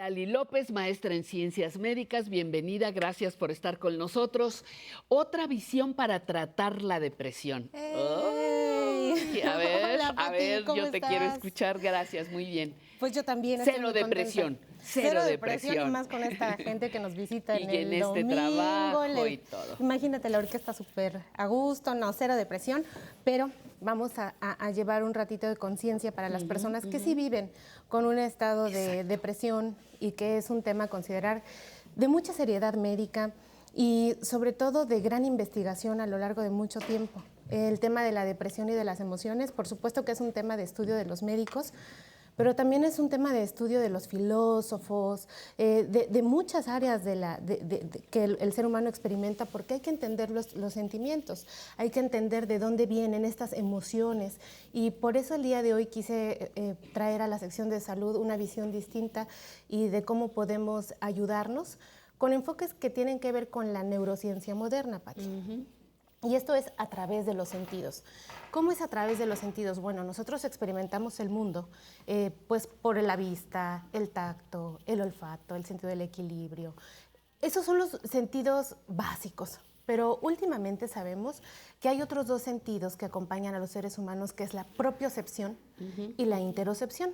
Lali López, maestra en ciencias médicas, bienvenida, gracias por estar con nosotros. Otra visión para tratar la depresión. ¡Hey! Ay, a ver, Hola, Pati, ¿cómo yo te quiero estás? escuchar, gracias, muy bien. Pues yo también estoy Cero muy depresión, contenta. cero Depresión y depresión. más con esta gente que nos visita en Y en el este domingo. trabajo y todo. Imagínate, la orquesta súper a gusto, no, cero depresión, pero vamos a llevar un ratito de conciencia para las personas que sí viven con un estado de depresión y que es un tema a considerar de mucha seriedad médica y sobre todo de gran investigación a lo largo de mucho tiempo. El tema de la depresión y de las emociones, por supuesto que es un tema de estudio de los médicos, pero también es un tema de estudio de los filósofos, de muchas áreas que el ser humano experimenta, porque hay que entender los sentimientos, hay que entender de dónde vienen estas emociones. Y por eso el día de hoy quise traer a la sección de salud una visión distinta y de cómo podemos ayudarnos con enfoques que tienen que ver con la neurociencia moderna, Pati. Y esto es a través de los sentidos. ¿Cómo es a través de los sentidos? Bueno, nosotros experimentamos el mundo pues por la vista, el tacto, el olfato, el sentido del equilibrio. Esos son los sentidos básicos. Pero últimamente sabemos que hay otros dos sentidos que acompañan a los seres humanos, que es la propiocepción y la interocepción.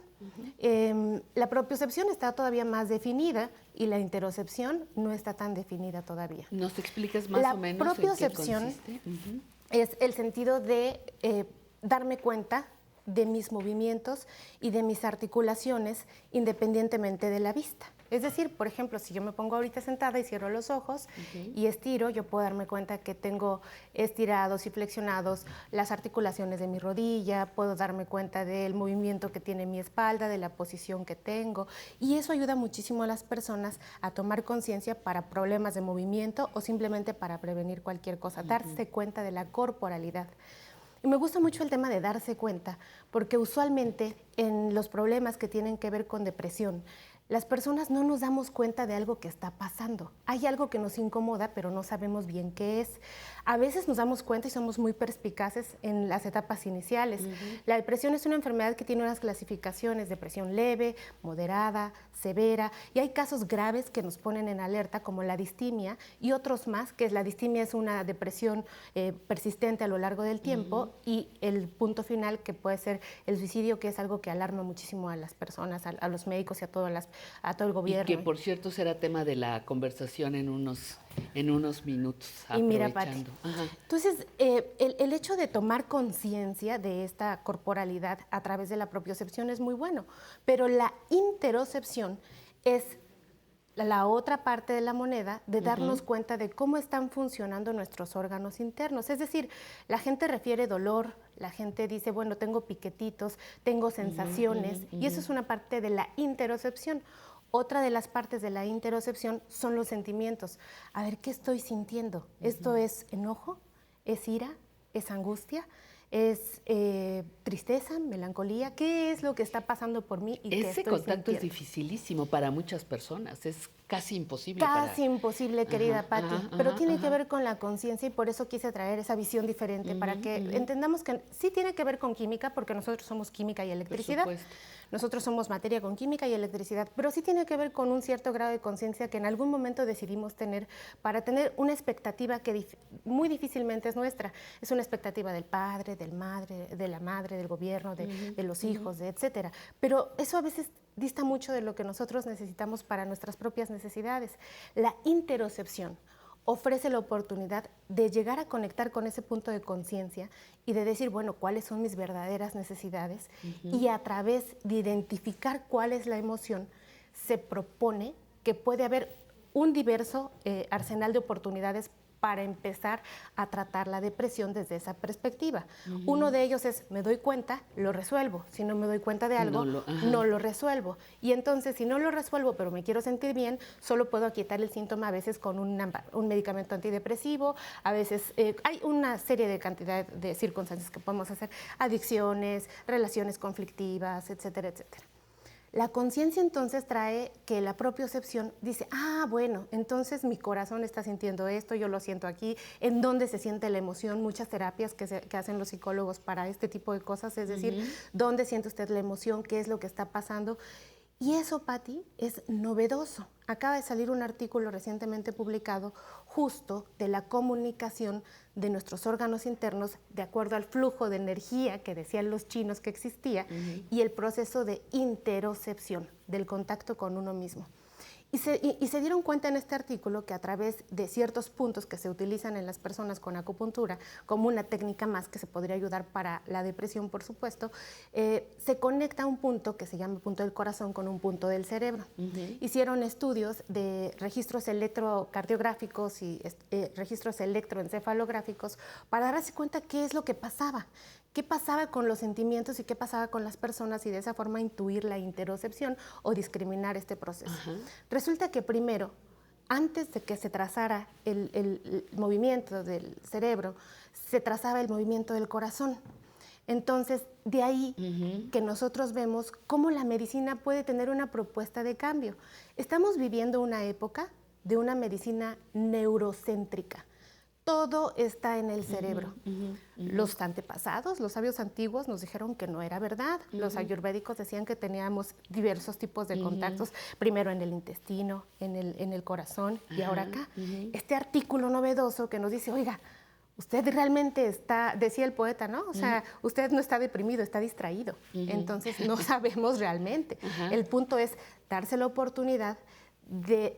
La propiocepción está todavía más definida y la interocepción no está tan definida todavía. ¿Nos explicas más o menos en qué consiste? Es el sentido de darme cuenta de mis movimientos y de mis articulaciones independientemente de la vista. Es decir, por ejemplo, si yo me pongo ahorita sentada y cierro los ojos y estiro, yo puedo darme cuenta que tengo estirados y flexionados las articulaciones de mi rodilla, puedo darme cuenta del movimiento que tiene mi espalda, de la posición que tengo, y eso ayuda muchísimo a las personas a tomar conciencia para problemas de movimiento o simplemente para prevenir cualquier cosa, darse cuenta de la corporalidad. Y me gusta mucho el tema de darse cuenta, porque usualmente en los problemas que tienen que ver con depresión, las personas no nos damos cuenta de algo que está pasando. Hay algo que nos incomoda, pero no sabemos bien qué es. A veces nos damos cuenta y somos muy perspicaces en las etapas iniciales. La depresión es una enfermedad que tiene unas clasificaciones: depresión leve, moderada, severa, y hay casos graves que nos ponen en alerta, como la distimia, y otros más, que la distimia es una depresión persistente a lo largo del tiempo, y el punto final, que puede ser el suicidio, que es algo que alarma muchísimo a las personas, a los médicos y a todo el gobierno. Y que, por cierto, será tema de la conversación en unos minutos, y mira, Pati, aprovechando. entonces, el hecho de tomar conciencia de esta corporalidad a través de la propiocepción es muy bueno, pero la interocepción es la otra parte de la moneda, de darnos cuenta de cómo están funcionando nuestros órganos internos. Es decir, la gente refiere dolor, la gente dice, bueno, tengo piquetitos, tengo sensaciones, y eso es una parte de la interocepción. Otra de las partes de la interocepción son los sentimientos. A ver, ¿qué estoy sintiendo? ¿Esto es enojo? ¿Es ira? ¿Es angustia? ¿Es tristeza, melancolía? ¿Qué es lo que está pasando por mí y qué Ese estoy contacto es sintiendo? dificilísimo para muchas personas, es casi imposible. Casi imposible, querida Pati, pero tiene que ver con la conciencia, y por eso quise traer esa visión diferente, para que entendamos que sí tiene que ver con química, porque nosotros somos química y electricidad. Por supuesto. Nosotros somos materia con química y electricidad, pero sí tiene que ver con un cierto grado de conciencia que en algún momento decidimos tener para tener una expectativa que muy difícilmente es nuestra. Es una expectativa del padre, de la madre, del gobierno, de los hijos, etcétera. Pero eso a veces dista mucho de lo que nosotros necesitamos para nuestras propias necesidades. La interocepción ofrece la oportunidad de llegar a conectar con ese punto de conciencia y de decir, bueno, cuáles son mis verdaderas necesidades, y a través de identificar cuál es la emoción, se propone que puede haber un diverso arsenal de oportunidades para empezar a tratar la depresión desde esa perspectiva. Uno de ellos es, me doy cuenta, lo resuelvo. Si no me doy cuenta de algo, no lo resuelvo. Y entonces, si no lo resuelvo, pero me quiero sentir bien, solo puedo aquietar el síntoma a veces con un medicamento antidepresivo, a veces hay una serie de cantidad de circunstancias que podemos hacer, adicciones, relaciones conflictivas, etcétera, etcétera. La conciencia entonces trae que la propiocepción dice, bueno, entonces mi corazón está sintiendo esto, yo lo siento aquí, en dónde se siente la emoción, muchas terapias que hacen los psicólogos para este tipo de cosas, es decir, dónde siente usted la emoción, qué es lo que está pasando. Y eso, Patti, es novedoso. Acaba de salir un artículo recientemente publicado justo de la comunicación de nuestros órganos internos de acuerdo al flujo de energía que decían los chinos que existía y el proceso de interocepción, del contacto con uno mismo. Y se dieron cuenta en este artículo que a través de ciertos puntos que se utilizan en las personas con acupuntura, como una técnica más que se podría ayudar para la depresión, por supuesto, se conecta un punto que se llama punto del corazón con un punto del cerebro. Hicieron estudios de registros electrocardiográficos y registros electroencefalográficos para darse cuenta qué es lo que pasaba. ¿Qué pasaba con los sentimientos y qué pasaba con las personas y de esa forma intuir la interocepción o discriminar este proceso? Resulta que primero, antes de que se trazara el movimiento del cerebro, se trazaba el movimiento del corazón. Entonces, de ahí que nosotros vemos cómo la medicina puede tener una propuesta de cambio. Estamos viviendo una época de una medicina neurocéntrica. Todo está en el cerebro. Los antepasados, los sabios antiguos nos dijeron que no era verdad. Los ayurvédicos decían que teníamos diversos tipos de contactos, primero en el intestino, en el corazón y ahora acá. Este artículo novedoso que nos dice, oiga, usted realmente está, decía el poeta, ¿no? O sea, usted no está deprimido, está distraído. Entonces no sabemos realmente. El punto es darse la oportunidad de,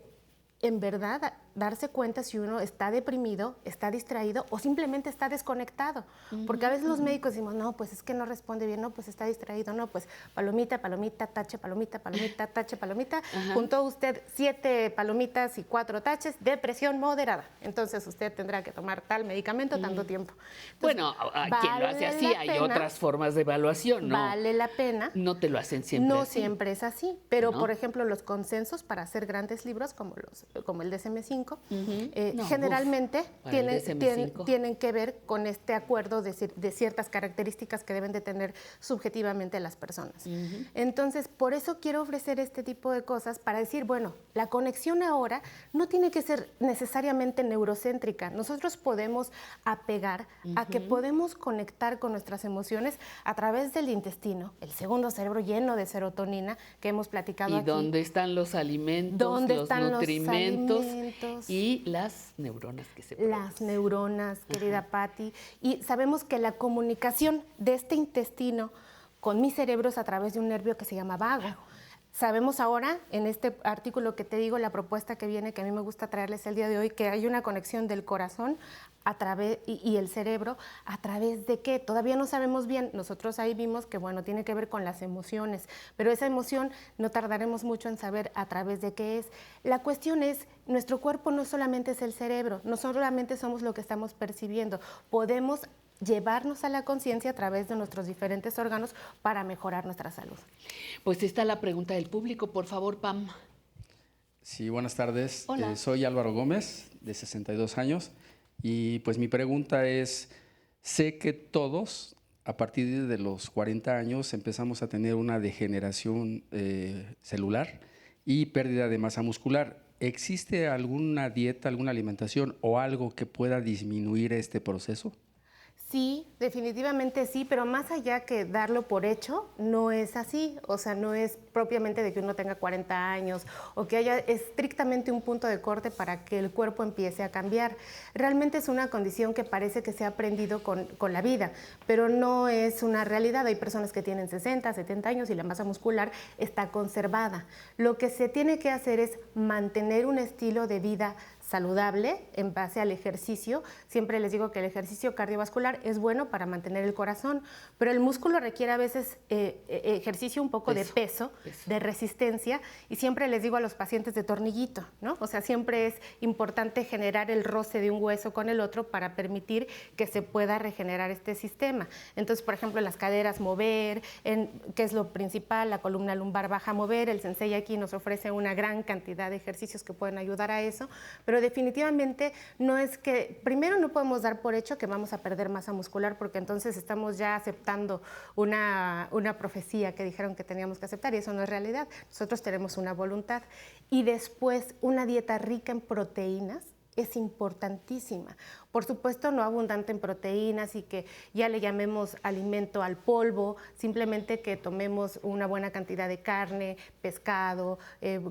en verdad, darse cuenta si uno está deprimido, está distraído o simplemente está desconectado. Porque a veces los médicos decimos, no, pues es que no responde bien, no, pues está distraído, no, pues palomita, palomita, tache, palomita, palomita, tache, palomita. Juntó usted 7 palomitas y 4 taches, depresión moderada. Entonces usted tendrá que tomar tal medicamento tanto tiempo. Entonces, bueno, quien lo hace así, hay otras formas de evaluación, ¿no? Vale la pena. No te lo hacen siempre No así. siempre es así, pero ¿No? por ejemplo los consensos para hacer grandes libros como el DSM-5 No, generalmente para el DSM-5. tienen que ver con este acuerdo de ciertas características que deben de tener subjetivamente las personas. Entonces, por eso quiero ofrecer este tipo de cosas para decir, bueno, la conexión ahora no tiene que ser necesariamente neurocéntrica. Nosotros podemos apegar a que podemos conectar con nuestras emociones a través del intestino, el segundo cerebro lleno de serotonina que hemos platicado aquí. Y dónde están los alimentos, ¿Dónde los están los nutrimentos alimentos? y las neuronas que se Las neuronas, querida Patti. Y sabemos que la comunicación de este intestino con mi cerebro es a través de un nervio que se llama vago. Sabemos ahora, en este artículo que te digo, la propuesta que viene, que a mí me gusta traerles el día de hoy, que hay una conexión del corazón a través, y el cerebro, ¿a través de qué? Todavía no sabemos bien. Nosotros ahí vimos que, bueno, tiene que ver con las emociones, pero esa emoción no tardaremos mucho en saber a través de qué es. La cuestión es, nuestro cuerpo no solamente es el cerebro, no solamente somos lo que estamos percibiendo, podemos llevarnos a la conciencia a través de nuestros diferentes órganos para mejorar nuestra salud. Pues está la pregunta del público, por favor, Pam. Sí, buenas tardes. Hola. Soy Álvaro Gómez, de 62 años, y pues mi pregunta es, sé que todos, a partir de los 40 años, empezamos a tener una degeneración celular y pérdida de masa muscular. ¿Existe alguna dieta, alguna alimentación o algo que pueda disminuir este proceso? Sí, definitivamente sí, pero más allá que darlo por hecho, no es así. O sea, no es propiamente de que uno tenga 40 años o que haya estrictamente un punto de corte para que el cuerpo empiece a cambiar. Realmente es una condición que parece que se ha aprendido con la vida, pero no es una realidad. Hay personas que tienen 60, 70 años y la masa muscular está conservada. Lo que se tiene que hacer es mantener un estilo de vida saludable en base al ejercicio. Siempre les digo que el ejercicio cardiovascular es bueno para mantener el corazón, pero el músculo requiere a veces ejercicio un poco de peso, de resistencia, y siempre les digo a los pacientes de tornillito, ¿no? O sea, siempre es importante generar el roce de un hueso con el otro para permitir que se pueda regenerar este sistema. Entonces, por ejemplo, en las caderas mover, que es lo principal, la columna lumbar baja mover, el sensei aquí nos ofrece una gran cantidad de ejercicios que pueden ayudar a eso, pero definitivamente no es que, primero no podemos dar por hecho que vamos a perder masa muscular porque entonces estamos ya aceptando una profecía que dijeron que teníamos que aceptar y eso no es realidad. Nosotros tenemos una voluntad y después una dieta rica en proteínas es importantísima, Por supuesto, no abundante en proteínas y que ya le llamemos alimento al polvo, simplemente que tomemos una buena cantidad de carne, pescado,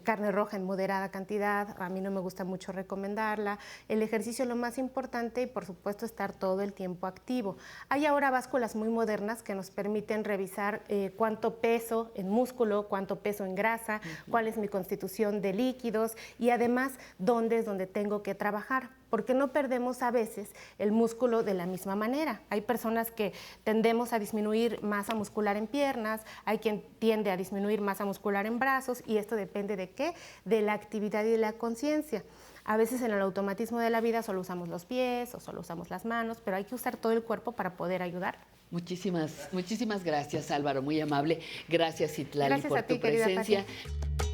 carne roja en moderada cantidad. A mí no me gusta mucho recomendarla. El ejercicio es lo más importante y, por supuesto, estar todo el tiempo activo. Hay ahora básculas muy modernas que nos permiten revisar cuánto peso en músculo, cuánto peso en grasa, cuál es mi constitución de líquidos y además dónde es donde tengo que trabajar, porque no perdemos a veces el músculo de la misma manera. Hay personas que tendemos a disminuir masa muscular en piernas, hay quien tiende a disminuir masa muscular en brazos y esto depende ¿de qué? De la actividad y de la conciencia. A veces en el automatismo de la vida solo usamos los pies o solo usamos las manos, pero hay que usar todo el cuerpo para poder ayudar. Muchísimas gracias, Álvaro, muy amable. Gracias, Citlali, Gracias por a ti, tu querida presencia. Pati.